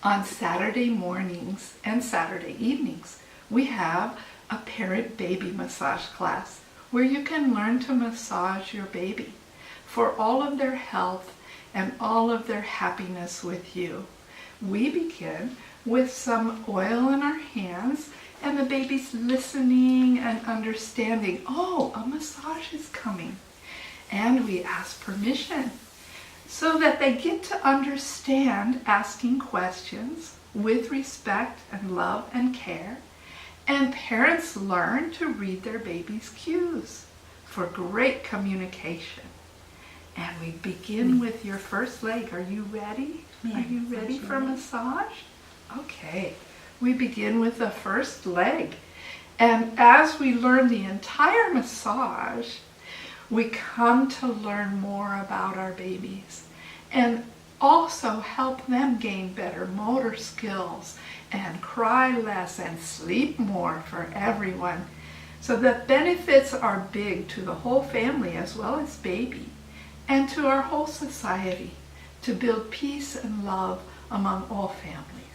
On Saturday mornings and Saturday evenings, we have a parent baby massage class where you can learn to massage your baby for all of their health and all of their happiness with you. We begin with some oil in our hands and the baby's listening and understanding, oh, a massage is coming. And we ask permission so that they get to understand asking questions with respect and love and care. And parents learn to read their baby's cues for great communication. And we begin with your first leg. Are you ready? Yeah, Are you ready for ready. massage? Okay. We begin with the first leg. And as we learn the entire massage, we come to learn more about our babies and also help them gain better motor skills and cry less and sleep more for everyone. So the benefits are big to the whole family as well as baby and to our whole society to build peace and love among all families.